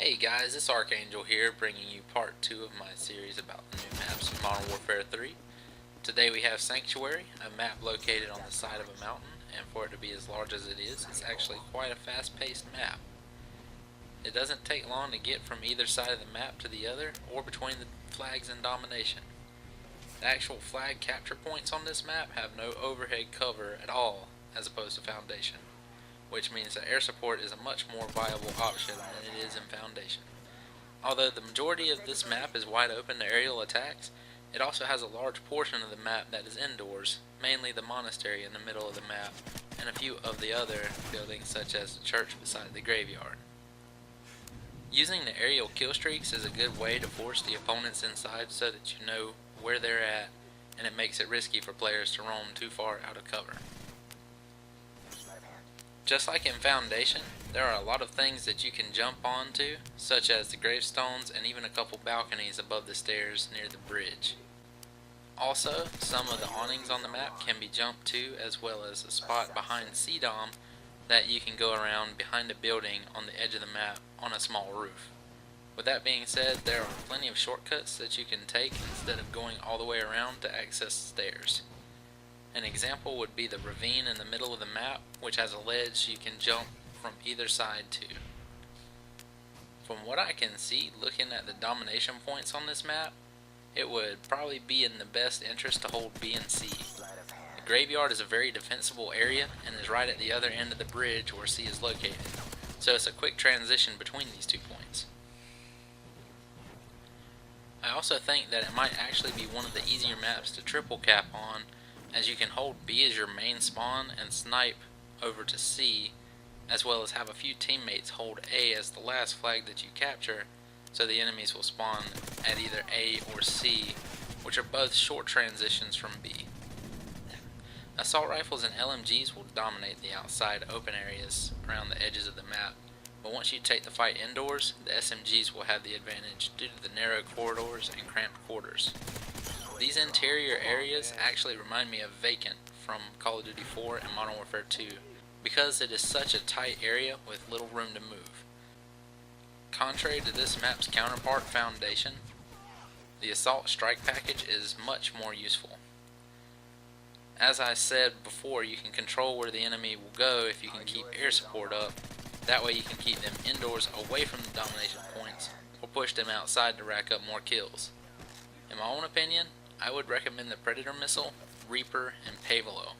Hey guys, it's Archangel here, bringing you part 2 of my series about the new maps in Modern Warfare 3. Today we have Sanctuary, a map located on the side of a mountain, and for it to be as large as it is, it's actually quite a fast-paced map. It doesn't take long to get from either side of the map to the other, or between the flags in domination. The actual flag capture points on this map have no overhead cover at all, as opposed to Foundation, which means that air support is a much more viable option than it is in Foundation. Although the majority of this map is wide open to aerial attacks, it also has a large portion of the map that is indoors, mainly the monastery in the middle of the map, and a few of the other buildings such as the church beside the graveyard. Using the aerial kill streaks is a good way to force the opponents inside so that you know where they're at, and it makes it risky for players to roam too far out of cover. Just like in Foundation, there are a lot of things that you can jump onto, such as the gravestones and even a couple balconies above the stairs near the bridge. Also, some of the awnings on the map can be jumped to, as well as a spot behind CDOM that you can go around behind a building on the edge of the map on a small roof. With that being said, there are plenty of shortcuts that you can take instead of going all the way around to access the stairs. An example would be the ravine in the middle of the map, which has a ledge you can jump from either side to. From what I can see, looking at the domination points on this map, it would probably be in the best interest to hold B and C. The graveyard is a very defensible area and is right at the other end of the bridge where C is located, so it's a quick transition between these 2 points. I also think that it might actually be one of the easier maps to triple cap on, as you can hold B as your main spawn and snipe over to C, as well as have a few teammates hold A as the last flag that you capture, so the enemies will spawn at either A or C, which are both short transitions from B. Assault rifles and LMGs will dominate the outside open areas around the edges of the map, but once you take the fight indoors, the SMGs will have the advantage due to the narrow corridors and cramped quarters. These interior areas actually remind me of Vacant from Call of Duty 4 and Modern Warfare 2, because it is such a tight area with little room to move. Contrary to this map's counterpart, Foundation, the Assault Strike package is much more useful. As I said before, you can control where the enemy will go if you can keep air support up. That way you can keep them indoors away from the domination points, or push them outside to rack up more kills. In my own opinion, I would recommend the Predator Missile, Reaper, and Pavelo.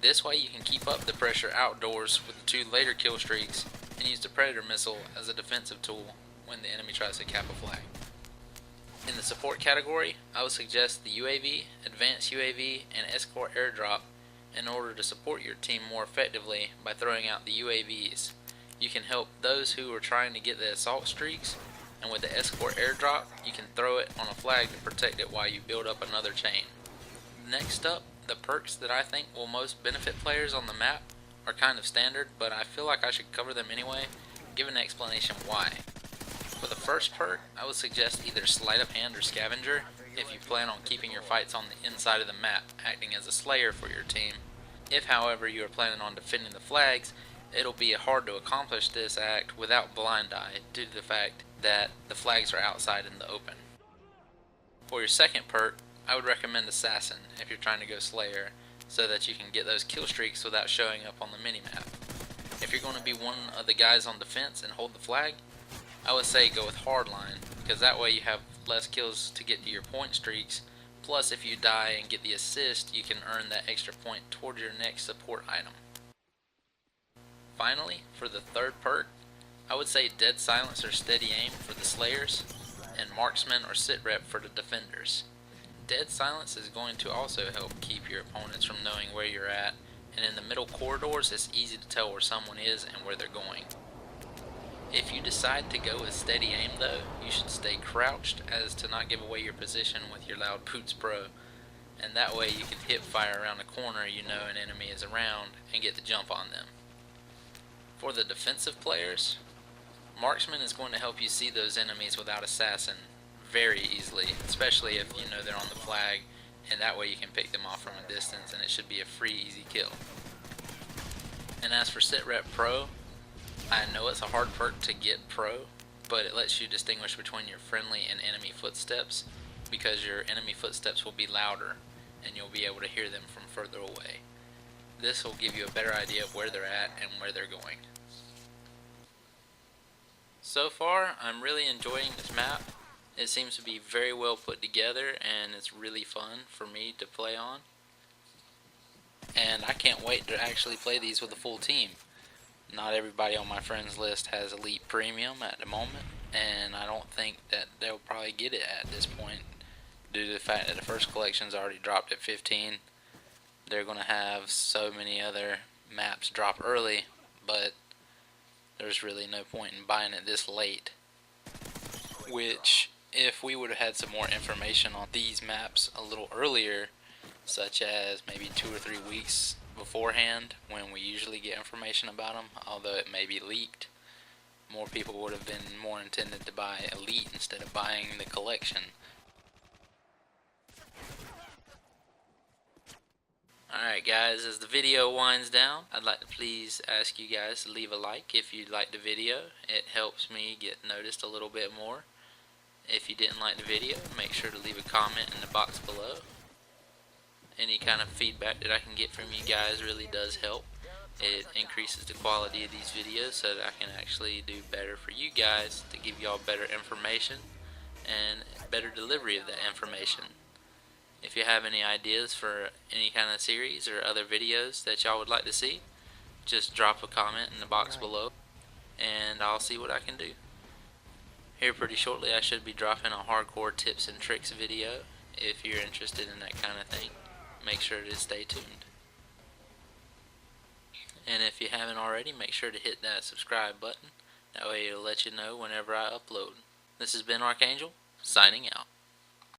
This way you can keep up the pressure outdoors with the 2 later kill streaks and use the Predator Missile as a defensive tool when the enemy tries to cap a flag. In the support category, I would suggest the UAV, Advanced UAV, and Escort Airdrop in order to support your team more effectively by throwing out the UAVs. You can help those who are trying to get the assault streaks, and with the Escort Airdrop, you can throw it on a flag to protect it while you build up another chain. Next up, the perks that I think will most benefit players on the map are kind of standard, but I feel like I should cover them anyway, give an explanation why. For the first perk, I would suggest either Sleight of Hand or Scavenger if you plan on keeping your fights on the inside of the map, acting as a slayer for your team. If, however, you are planning on defending the flags, it'll be hard to accomplish this act without Blind Eye due to the fact that the flags are outside in the open. For your second perk, I would recommend Assassin if you're trying to go Slayer, so that you can get those kill streaks without showing up on the minimap. If you're going to be one of the guys on defense and hold the flag, I would say go with Hardline, because that way you have less kills to get to your point streaks, plus if you die and get the assist, you can earn that extra point toward your next support item. Finally, for the third perk, I would say Dead Silence or Steady Aim for the Slayers, and Marksman or Sit Rep for the Defenders. Dead Silence is going to also help keep your opponents from knowing where you're at, and in the middle corridors it's easy to tell where someone is and where they're going. If you decide to go with Steady Aim though, you should stay crouched as to not give away your position with your Loud Boots Pro, and that way you can hip fire around a corner you know an enemy is around and get the jump on them. For the defensive players, Marksman is going to help you see those enemies without Assassin very easily, especially if you know they're on the flag, and that way you can pick them off from a distance and it should be a free easy kill. And as for Sit Rep Pro, I know it's a hard perk to get Pro, but it lets you distinguish between your friendly and enemy footsteps, because your enemy footsteps will be louder and you'll be able to hear them from further away. This will give you a better idea of where they're at and where they're going. So far, I'm really enjoying this map. It seems to be very well put together and it's really fun for me to play on. And I can't wait to actually play these with a full team. Not everybody on my friends list has Elite Premium at the moment, and I don't think that they'll probably get it at this point due to the fact that the first collection's already dropped at 15. They're going to have so many other maps drop early, but there's really no point in buying it this late. Which, if we would have had some more information on these maps a little earlier, such as maybe 2 or 3 weeks beforehand when we usually get information about them, although it may be leaked, more people would have been more intended to buy Elite instead of buying the collection. Alright guys, as the video winds down, I'd like to please ask you guys to leave a like if you liked the video. It helps me get noticed a little bit more. If you didn't like the video, make sure to leave a comment in the box below. Any kind of feedback that I can get from you guys really does help. It increases the quality of these videos so that I can actually do better for you guys to give y'all better information and better delivery of that information. If you have any ideas for any kind of series or other videos that y'all would like to see, just drop a comment in the box below and I'll see what I can do. Here pretty shortly I should be dropping a hardcore tips and tricks video. If you're interested in that kind of thing, make sure to stay tuned. And if you haven't already, make sure to hit that subscribe button. That way it'll let you know whenever I upload. This has been Archangel, signing out.